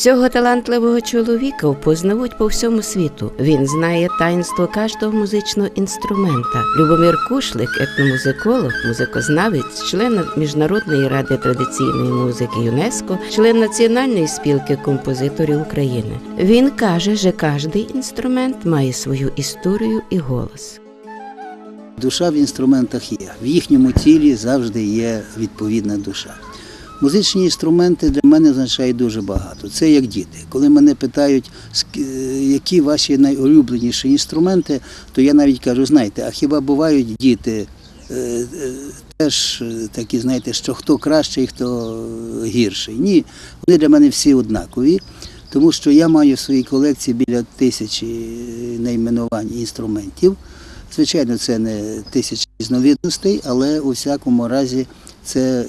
Цього талантливого чоловіка впознають по всьому світу. Він знає таїнство кожного музичного інструмента. Любомир Кушлик – етномузиколог, музикознавець, член Міжнародної ради традиційної музики ЮНЕСКО, член Національної спілки композиторів України. Він каже, що кожний інструмент має свою історію і голос. Душа в інструментах є. В їхньому тілі завжди є відповідна душа. Музичні інструменти для мене означають дуже багато. Це як діти. Коли мене питають, які ваші найулюбленіші інструменти, то я навіть кажу, знаєте, а хіба бувають діти теж такі, знаєте, що хто кращий, хто гірший? Ні, вони для мене всі однакові, тому що я маю в своїй колекції біля 1000 найменувань інструментів. Звичайно, це не 1000 різновидностей, але у всякому разі це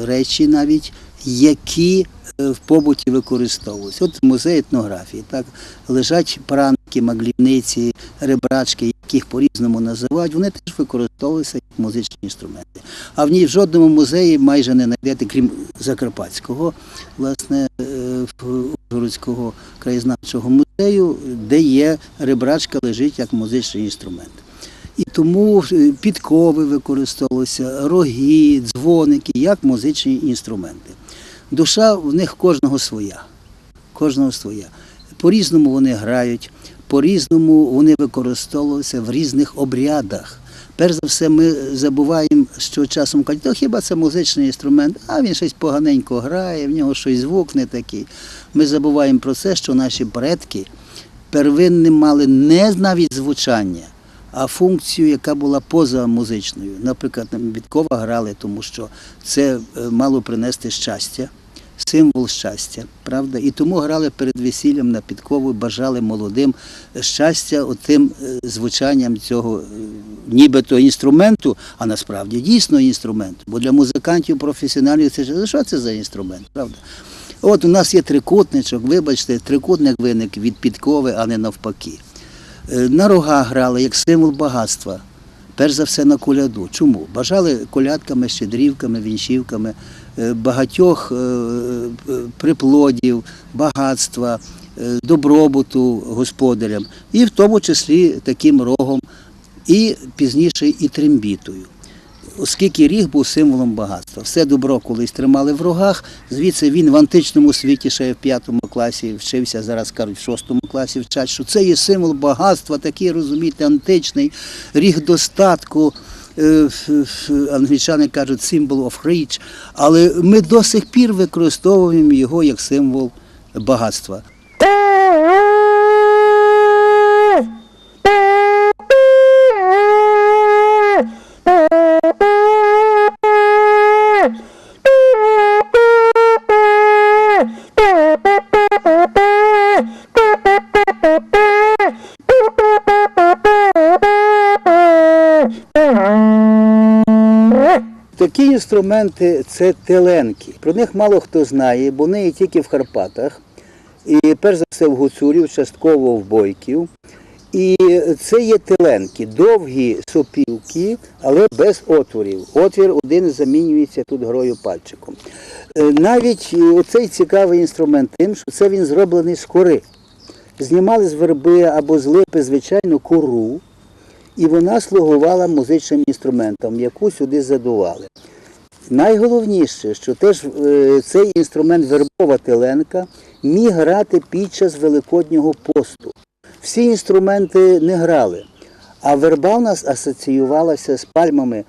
речі навіть, які в побуті використовуються. От музей етнографії, так, лежать пранки, маглівниці, ребрачки, яких по-різному називають, вони теж використовуються як музичні інструменти. А в жодному музеї майже не знайдете, крім Закарпатського, власне, Ужгородського краєзнавчого музею, де є ребрачка, лежить як музичний інструмент. І тому підкови використовуються, роги, дзвоники, як музичні інструменти. Душа в них кожного своя. По-різному вони грають, по-різному вони використовуються в різних обрядах. Перш за все, ми забуваємо, що часом кажуть, то хіба це музичний інструмент, а він щось поганенько грає, в нього щось звук не такий. Ми забуваємо про це, що наші предки первинним мали не навіть звучання, а функцію, яка була позамузичною. Наприклад, підкова грали, тому що це мало принести щастя, символ щастя, правда? І тому грали перед весіллям на підкову, бажали молодим щастя отим звучанням цього нібито інструменту, а насправді дійсно інструменту. Бо для музикантів, професіоналів, це що це за інструмент, правда? От у нас є трикутничок, вибачте, трикутник виник від підкови, а не навпаки. На рогах грали як символ багатства, перш за все на коляду. Чому? Бажали колядками, щедрівками, вінчівками, багатьох приплодів, багатства, добробуту господарям, і в тому числі таким рогом, і пізніше і трембітою. Оскільки ріг був символом багатства. Все добро колись тримали в рогах, звідси він в античному світі ще в 5 класі вчився, зараз кажуть, в 6 класі вчать, що це є символ багатства, такий, розумієте, античний, ріг достатку, англічани кажуть, symbol of rich, але ми до сих пір використовуємо його як символ багатства. Такі інструменти – це теленки. Про них мало хто знає, бо вони є тільки в Карпатах. І перш за все в гуцулів, частково в бойків. І це є теленки, довгі сопілки, але без отворів. Отвір один замінюється тут грою пальчиком. Навіть оцей цікавий інструмент тим, що це він зроблений з кори. Знімали з верби або з липи, звичайно, кору. І вона слугувала музичним інструментом, яку сюди задували. Найголовніше, що теж цей інструмент вербова теленка міг грати під час Великоднього посту. Всі інструменти не грали, а верба у нас асоціювалася з пальмами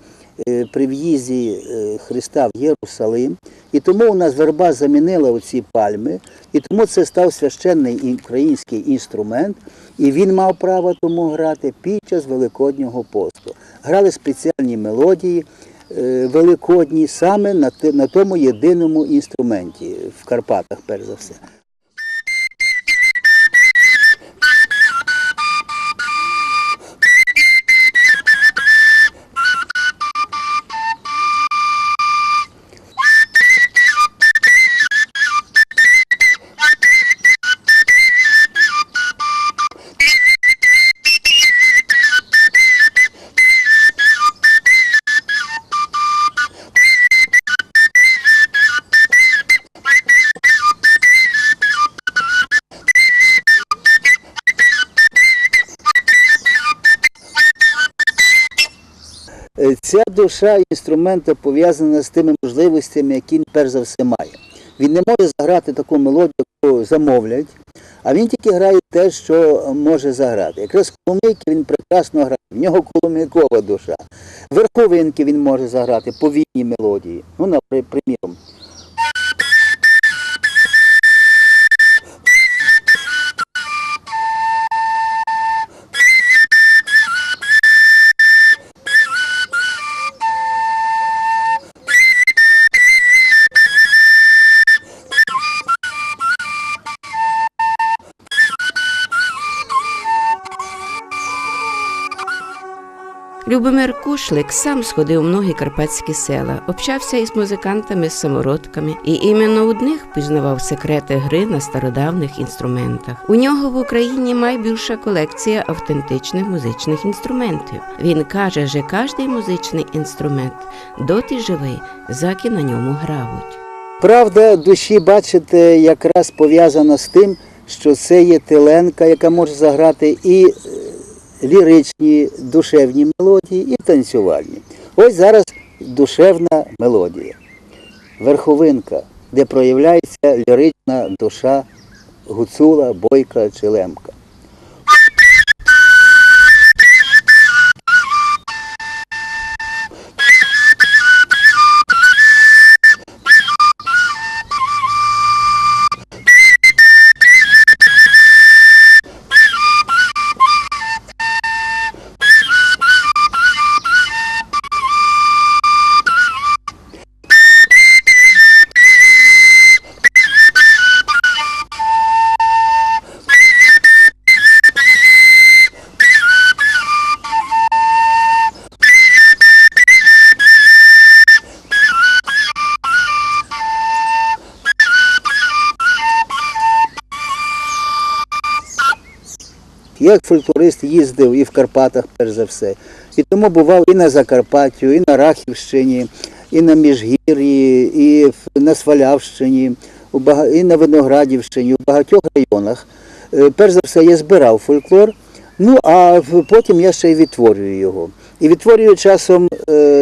при в'їзді Христа в Єрусалим. І тому у нас верба замінила оці пальми, і тому це став священний український інструмент, і він мав право тому грати під час Великоднього посту. Грали спеціальні мелодії великодні саме на тому єдиному інструменті, в Карпатах перш за все. Ця душа інструмента пов'язана з тими можливостями, які він перш за все має. Він не може заграти таку мелодію, яку замовлять, а він тільки грає те, що може заграти. Якраз коломийки він прекрасно грає, в нього коломийкова душа. Верховинки він може заграти, повільні мелодії. Ну, наприклад, Любомир Кушлик сам сходив у многі карпатські села, общався із музикантами, з самородками, і іменно у них пізнавав секрети гри на стародавних інструментах. У нього в Україні найбільша колекція автентичних музичних інструментів. Він каже, що кожний музичний інструмент доти живий, заки на ньому грають. правда душі, бачите, якраз пов'язана з тим, що це є теленка, яка може заграти і ліричні, душевні мелодії, і танцювальні. Ось зараз душевна мелодія. Верховинка, де проявляється лірична душа гуцула, бойка чи лемка. Я як фольклорист їздив і в Карпатах, перш за все. І тому бував і на Закарпаттю, і на Рахівщині, і на Міжгір'ї, і на Свалявщині, і на Виноградівщині, у багатьох районах. Перш за все, я збирав фольклор, ну а потім я ще й відтворюю його. І відтворюю часом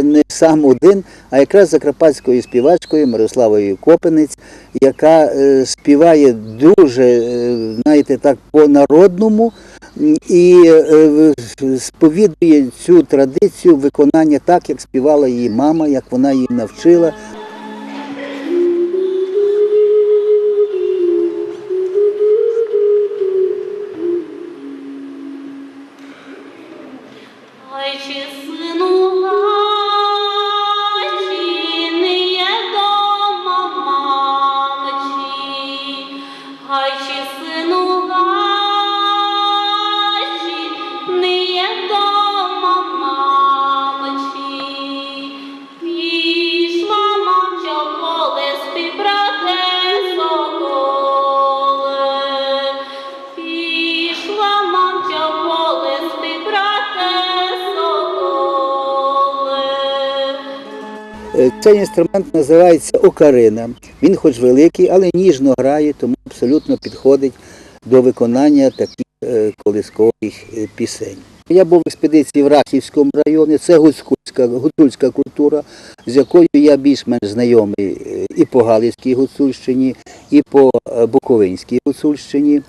не сам один, а якраз закарпатською співачкою Мирославою Копенець, яка співає дуже, знаєте, так, по-народному і сповідує цю традицію виконання так, як співала її мама, як вона її навчила. Ой, чи сину гачі, не є дома мамочі, ой, чи сину гачі, не є дома мамочі, пішла мамча в поле співбрати соколи, пішла мамча в поле співбрати. Цей інструмент називається окарина. Він хоч великий, але ніжно грає, тому абсолютно підходить до виконання таких колискових пісень. Я був в експедиції в Рахівському районі, це гуцульська культура, з якою я більш-менш знайомий і по Галицькій Гуцульщині, і по Буковинській Гуцульщині.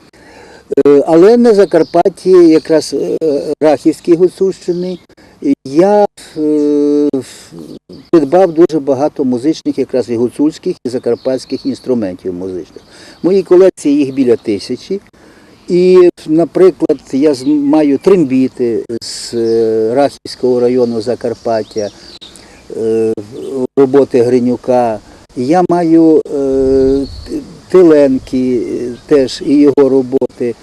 Але на Закарпатті, якраз Рахівській Гуцульщини, я придбав дуже багато музичних, якраз і гуцульських, і закарпатських інструментів музичних. В моїй колекції їх біля 1000. І, наприклад, я маю трембіти з Рахівського району Закарпаття, роботи Гринюка. Я маю Тиленки теж і його роботи,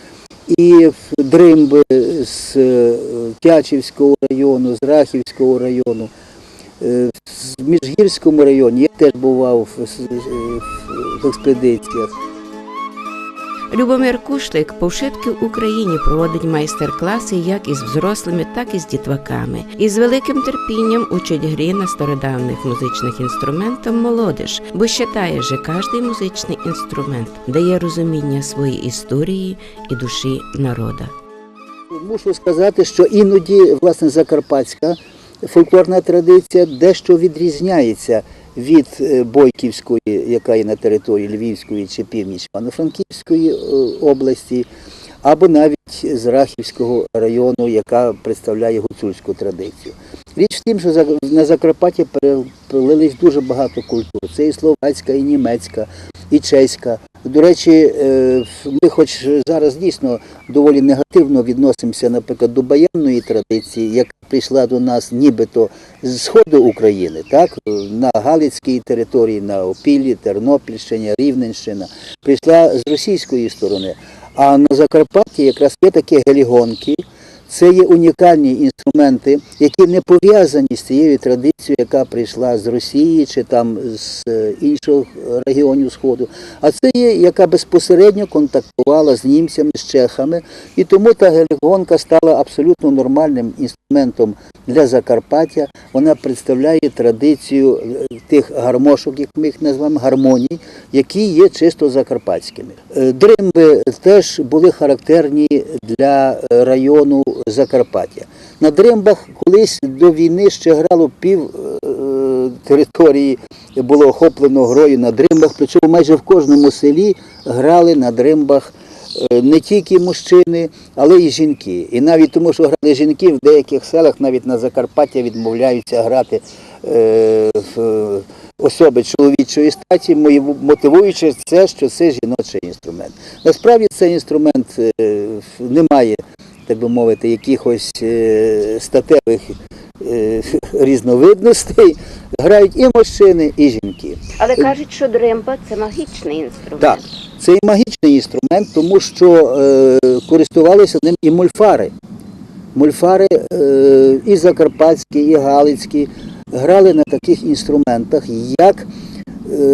і дримби з Тячівського району, з Рахівського району. В Міжгірському районі я теж бував в експедиціях. Любомир Кушлик по вшитки в Україні проводить майстер-класи як із взрослими, так і з дітваками. І з великим терпінням учить грі на стародавних музичних інструментах молодіж, бо вважає, що кожний музичний інструмент дає розуміння своєї історії і душі народа. Мушу сказати, що іноді, власне, закарпатська фольклорна традиція дещо відрізняється від Бойківської, яка є на території Львівської чи північ Івано-Франківської області, або навіть з Рахівського району, яка представляє гуцульську традицію. Річ в тім, що на Закарпаття перелились дуже багато культур. Це і словацька, і німецька, і чеська. До речі, ми хоч зараз дійсно доволі негативно відносимося, наприклад, до баянної традиції, яка прийшла до нас нібито з сходу України, так? На Галицькій території, на Опіллі, Тернопільщині, Рівненщина, прийшла з російської сторони. А на Закарпатті якраз є такі гелігонки, це є унікальні інструменти, які не пов'язані з цією традицією, яка прийшла з Росії чи там з інших регіонів Сходу. А це є, яка безпосередньо контактувала з німцями, з чехами. І тому та гелігонка стала абсолютно нормальним інструментом для Закарпаття. Вона представляє традицію тих гармошок, як ми їх називаємо, гармоній, які є чисто закарпатськими. Дримби теж були характерні для району Закарпаття. На дримбах колись до війни ще грало пів території, було охоплено грою на дримбах, причому майже в кожному селі грали на дримбах не тільки мужчини, але й жінки. І навіть тому, що грали жінки, в деяких селах, навіть на Закарпаття, відмовляються грати особи чоловічої статі, мотивуючи це, що це жіночий інструмент. Насправді цей інструмент не має, так би мовити, якихось статевих різновидностей. Грають і мужчини, і жінки. Але кажуть, що дримба – це магічний інструмент. Так, це і магічний інструмент, тому що користувалися ним і мольфари. Мольфари і закарпатські, і галицькі грали на таких інструментах, як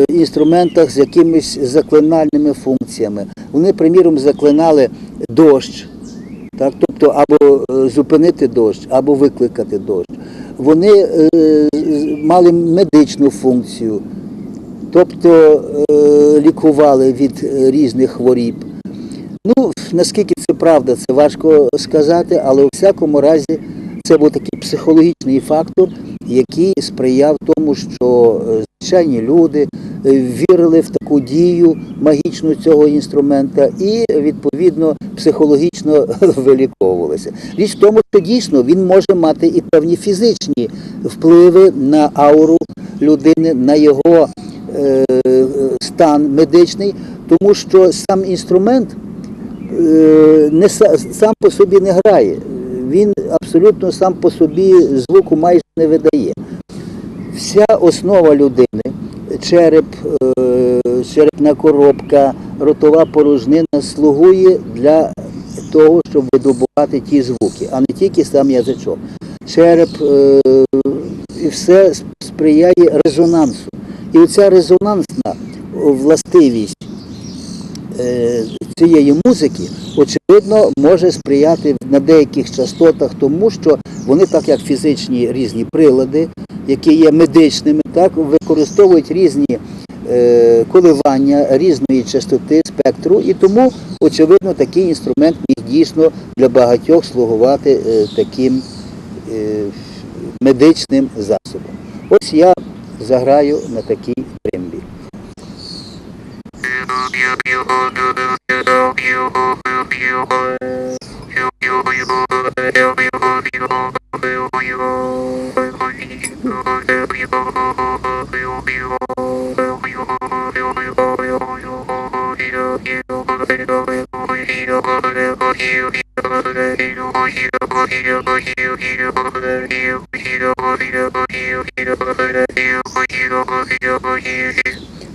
інструментах з якимись заклинальними функціями. Вони, приміром, заклинали дощ, так, тобто або зупинити дощ, або викликати дощ. Вони мали медичну функцію, тобто лікували від різних хворіб. Ну, наскільки це правда, це важко сказати, але у всякому разі це був такий психологічний фактор, який сприяв тому, що звичайні люди вірили в таку дію магічну цього інструмента і, відповідно, психологічно виліковувалися. Річ в тому, що дійсно він може мати і певні фізичні впливи на ауру людини, на його стан медичний, тому що сам інструмент сам по собі не грає. Він абсолютно сам по собі звуку майже не видає. Вся основа людини, черепна коробка, ротова порожнина слугує для того, щоб видобувати ті звуки, а не тільки сам язичок. Череп і все сприяє резонансу. І оця резонансна властивість цієї музики, очевидно, може сприяти на деяких частотах тому, що вони, так як фізичні різні прилади, які є медичними, так, використовують різні коливання різної частоти спектру, і тому, очевидно, такий інструмент міг дійсно для багатьох слугувати таким медичним засобом. Ось я заграю на такій дримбі.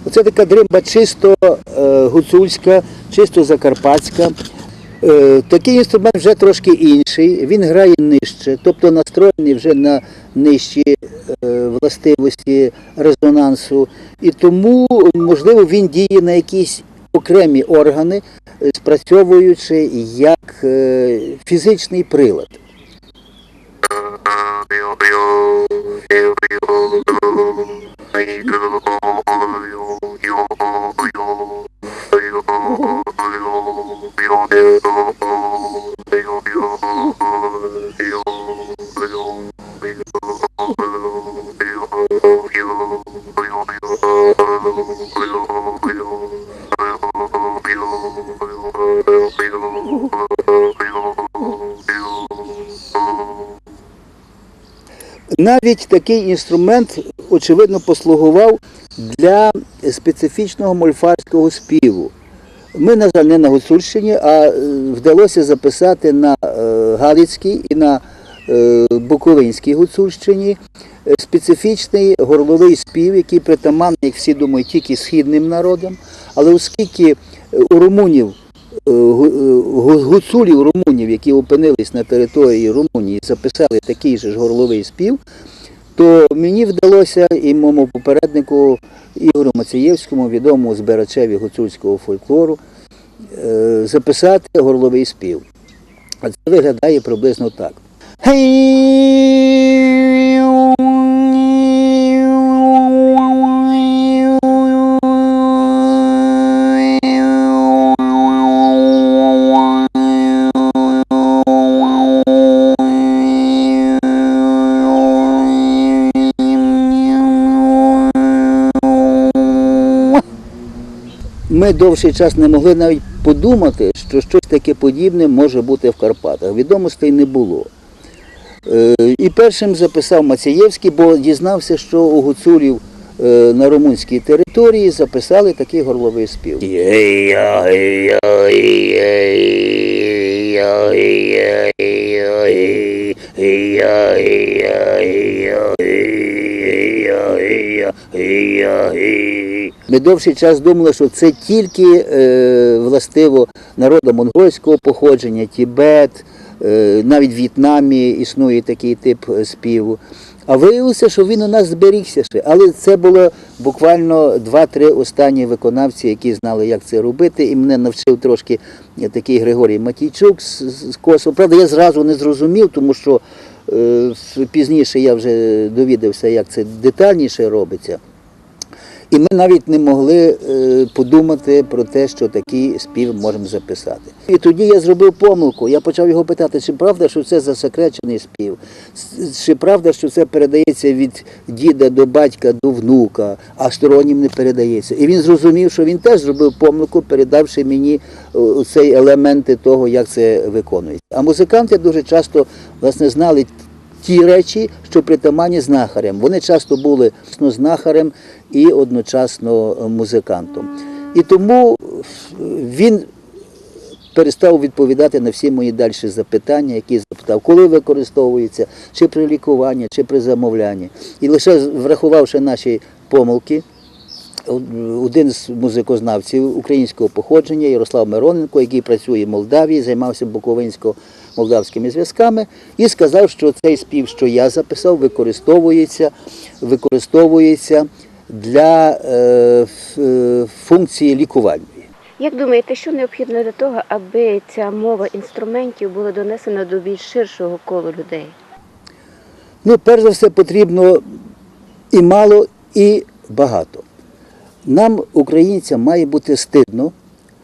Оце така дримба чисто гуцульська, чисто закарпатська. Такий інструмент вже трошки інший, він грає нижче, тобто настроєний вже на нижчі властивості резонансу. І тому, можливо, він діє на якісь окремі органи, спрацьовуючи як фізичний прилад. Навіть такий інструмент, очевидно, послугував для специфічного мольфарського співу. Ми, на жаль, не на Гуцульщині, а вдалося записати на Галицькій і на Буковинській Гуцульщині специфічний горловий спів, який притаманний, як всі думають, тільки східним народам. Але оскільки у румунів, гуцулів румунів, які опинились на території Румунії, записали такий же ж горловий спів, то мені вдалося і моєму попереднику Ігорю Мацієвському, відомому збирачеві гуцульського фольклору, записати горловий спів. А це виглядає приблизно так. Ми довший час не могли навіть подумати, що щось таке подібне може бути в Карпатах. Відомостей не було. І першим записав Мацієвський, бо дізнався, що у гуцулів на румунській території записали такий горловий спів. Ми довший час думали, що це тільки властиво народу монгольського походження, Тібет, навіть в В'єтнамі існує такий тип співу. А виявилося, що він у нас зберігся ще. Але це було буквально 2-3 останні виконавці, які знали, як це робити. І мене навчив трошки такий Григорій Матійчук з Косово. Правда, я зразу не зрозумів, тому що пізніше я вже довідався, як це детальніше робиться. І ми навіть не могли подумати про те, що такий спів можемо записати. І тоді я зробив помилку. Я почав його питати, чи правда, що це засекречений спів, чи правда, що це передається від діда до батька до внука, а стороннім не передається. І він зрозумів, що він теж зробив помилку, передавши мені цей елементи того, як це виконується. А музиканти дуже часто, власне, знали ті речі, що притаманні знахарям. Вони часто були знахарем і одночасно музикантом. І тому він перестав відповідати на всі мої далі запитання, які запитав, коли використовується, чи при лікуванні, чи при замовлянні. І лише врахувавши наші помилки, один з музикознавців українського походження, Ярослав Мироненко, який працює в Молдавії, займався буковинсько-молдавськими зв'язками, і сказав, що цей спів, що я записав, використовується для функції лікувальної. Як думаєте, що необхідно для того, аби ця мова інструментів була донесена до більш ширшого кола людей? Ну, перш за все, потрібно і мало, і багато. Нам, українцям, має бути стидно,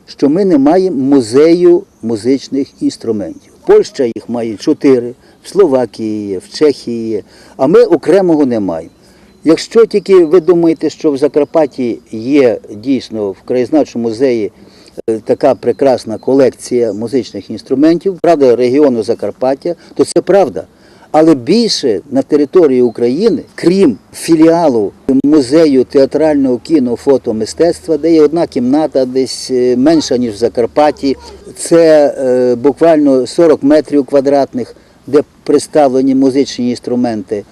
що ми не маємо музею музичних інструментів. Польща їх має 4, в Словакії є, в Чехії є, а ми окремого не маємо. Якщо тільки ви думаєте, що в Закарпатті є дійсно в краєзнавчому музеї така прекрасна колекція музичних інструментів, правда, регіону Закарпаття, то це правда. Але більше на території України, крім філіалу музею театрального кіно, фотомистецтва, де є одна кімната, десь менша, ніж в Закарпатті, це буквально 40 метрів квадратних, де представлені музичні інструменти,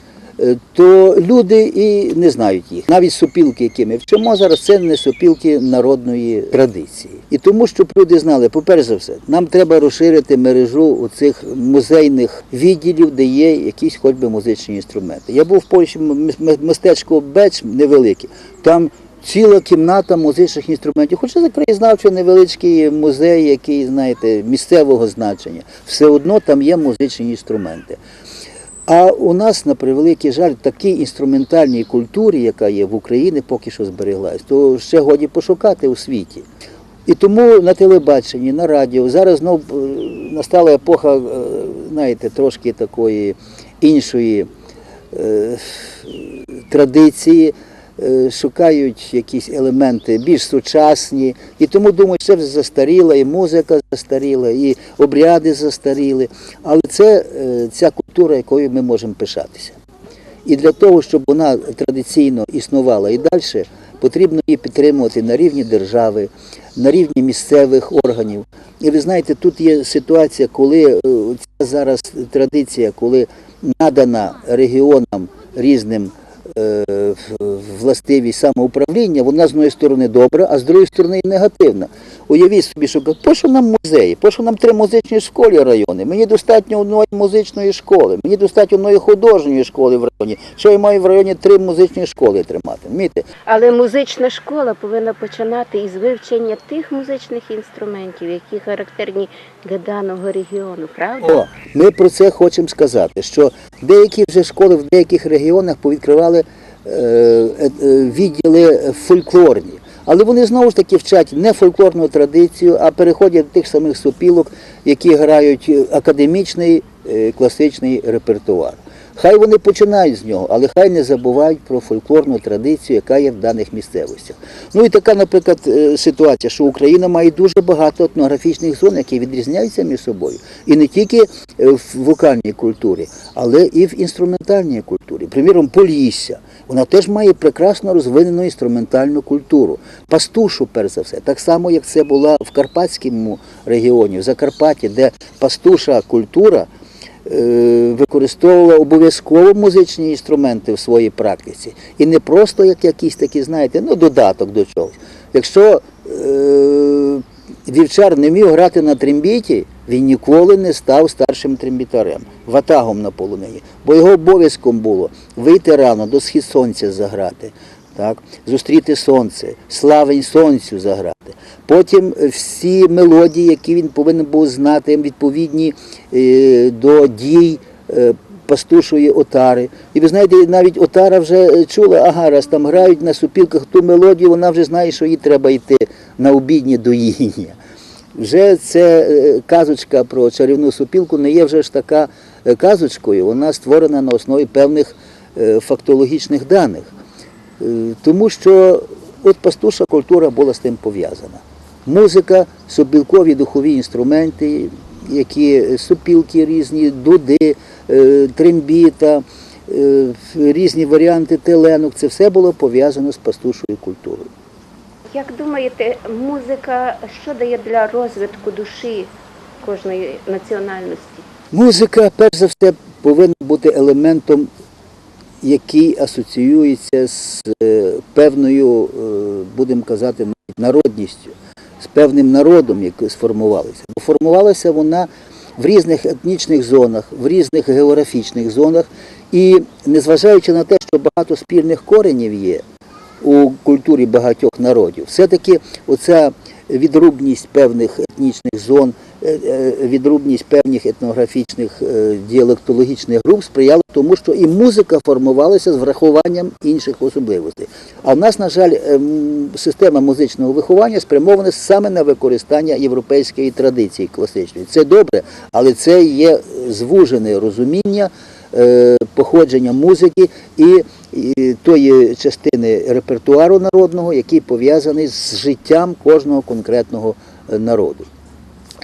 то люди і не знають їх. Навіть сопілки, які ми вчимо зараз, це не сопілки народної традиції. І тому, щоб люди знали, по-перше за все, нам треба розширити мережу цих музейних відділів, де є якісь хоч би музичні інструменти. Я був в Польщі, містечко Беч невелике, там ціла кімната музичних інструментів, хоча це краєзнавчий невеличкий музей, який, знаєте, місцевого значення. Все одно там є музичні інструменти. А у нас, на превеликий жаль, в такій інструментальній культурі, яка є в Україні, поки що збереглась, то ще годі пошукати у світі. І тому на телебаченні, на радіо, зараз знов настала епоха, знаєте, трошки такої іншої традиції, шукають якісь елементи більш сучасні, і тому думаю, що це застаріла, і музика застаріла, і обряди застаріли, але це ця культура, якою ми можемо пишатися. І для того, щоб вона традиційно існувала і далі, потрібно її підтримувати на рівні держави, на рівні місцевих органів. І ви знаєте, тут є ситуація, коли ця зараз традиція, коли надана регіонам різним властивість самоуправління, вона з однієї сторони добра, а з другої сторони і негативна. Уявіть собі, що що нам музеї, що нам 3 музичні школи райони, мені достатньо одної музичної школи, мені достатньо одної художньої школи в районі, що я маю в районі 3 музичні школи тримати, розумієте? Але музична школа повинна починати із вивчення тих музичних інструментів, які характерні для даного регіону, правда? Ми про це хочемо сказати, що деякі вже школи в деяких регіонах повідкривали відділи фольклорні. Але вони знову ж таки вчать не фольклорну традицію, а переходять до тих самих сопілок, які грають академічний класичний репертуар. Хай вони починають з нього, але хай не забувають про фольклорну традицію, яка є в даних місцевостях. Ну і така, наприклад, ситуація, що Україна має дуже багато етнографічних зон, які відрізняються між собою. І не тільки в вокальній культурі, але і в інструментальній культурі. Приміром, Полісся. Вона теж має прекрасно розвинену інструментальну культуру. Пастушу, перш за все, так само, як це була в Карпатському регіоні, в Закарпатті, де пастуша культура використовувала обов'язково музичні інструменти в своїй практиці. І не просто як якийсь такий, знаєте, додаток до чогось. Якщо вівчар не міг грати на трембіті, він ніколи не став старшим трембітарем, ватагом на полонині. Бо його обов'язком було вийти рано, до схід сонця заграти, так? Зустріти сонце, славень сонцю заграти. Потім всі мелодії, які він повинен був знати, відповідні до дій пастушої отари. І ви знаєте, навіть отара вже чула, ага, раз там грають на сопілках ту мелодію, вона вже знає, що їй треба йти на обіднє доїння. Вже це казочка про чарівну сопілку не є вже ж така казочкою, вона створена на основі певних фактологічних даних. Тому що от пастуша культура була з тим пов'язана. Музика, сопілкові духові інструменти, які сопілки різні, дуди, трембіта, різні варіанти теленок, це все було пов'язано з пастушою культурою. Як думаєте, музика що дає для розвитку душі кожної національності? Музика, перш за все, повинна бути елементом, який асоціюється з певною, будемо казати, народністю, з певним народом, який сформувалися. Бо формувалася вона в різних етнічних зонах, в різних географічних зонах, і незважаючи на те, що багато спільних коренів є у культурі багатьох народів, все-таки оця відрубність певних етнічних зон, відрубність певних етнографічних діалектологічних груп сприяла тому, що і музика формувалася з врахуванням інших особливостей. А в нас, на жаль, система музичного виховання спрямована саме на використання європейської традиції класичної. Це добре, але це є звужене розуміння походження музики і тої частини репертуару народного, який пов'язаний з життям кожного конкретного народу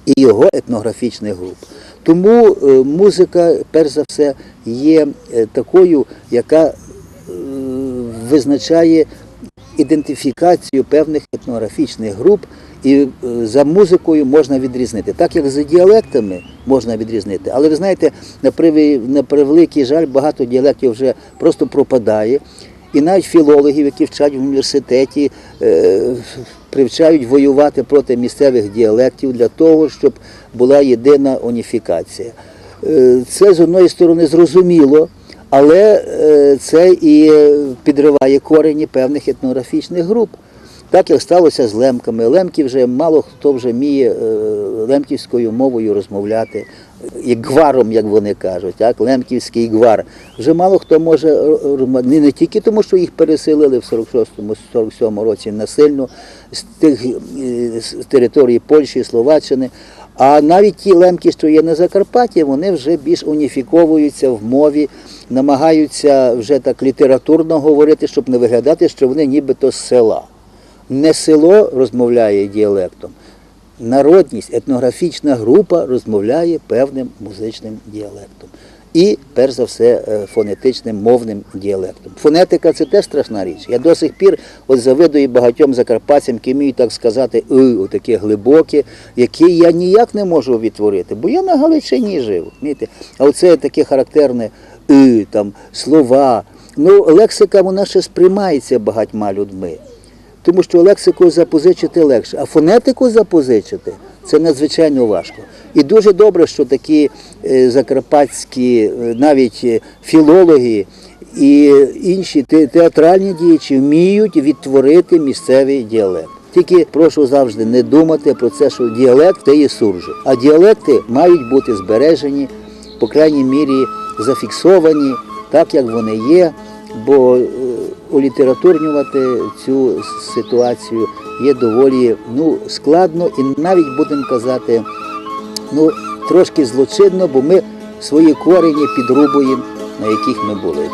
і його етнографічних груп. Тому музика, перш за все, є такою, яка визначає ідентифікацію певних етнографічних груп, і за музикою можна відрізнити. Так як за діалектами можна відрізнити. Але ви знаєте, на превеликий жаль, багато діалектів вже просто пропадає. І навіть філологів, які вчать в університеті, привчають воювати проти місцевих діалектів для того, щоб була єдина уніфікація. Це, з одної сторони, зрозуміло, але це і підриває корені певних етнографічних груп. Так, як сталося з лемками. Лемки вже мало хто вже вміє лемківською мовою розмовляти, і гваром, як вони кажуть, так, лемківський гвар. Вже мало хто може, не тільки тому, що їх переселили в 46-47 році насильно з тих територій Польщі, Словаччини, а навіть ті лемки, що є на Закарпатті, вони вже більш уніфіковуються в мові, намагаються вже так літературно говорити, щоб не виглядати, що вони нібито з села. Не село розмовляє діалектом, народність, етнографічна група розмовляє певним музичним діалектом. і, перш за все, фонетичним мовним діалектом. Фонетика – це теж страшна річ. Я до сих пір завидую багатьом закарпатцям, які вміють так сказати отакі глибокі, які я ніяк не можу відтворити, бо я на Галичині жив. Розумієте? А оце таке характерне там, слова. Ну, лексика, вона ще сприймається багатьма людьми. Тому що лексику запозичити легше, а фонетику запозичити – це надзвичайно важко. І дуже добре, що такі закарпатські навіть філологи і інші театральні діячі вміють відтворити місцевий діалект. Тільки прошу завжди не думати про це, що діалект – це є суржик. А діалекти мають бути збережені, по крайній мірі зафіксовані, так як вони є, бо улітературнювати цю ситуацію є доволі складно і навіть, будемо казати, трошки злочинно, бо ми свої корені підрубуємо, на яких ми були.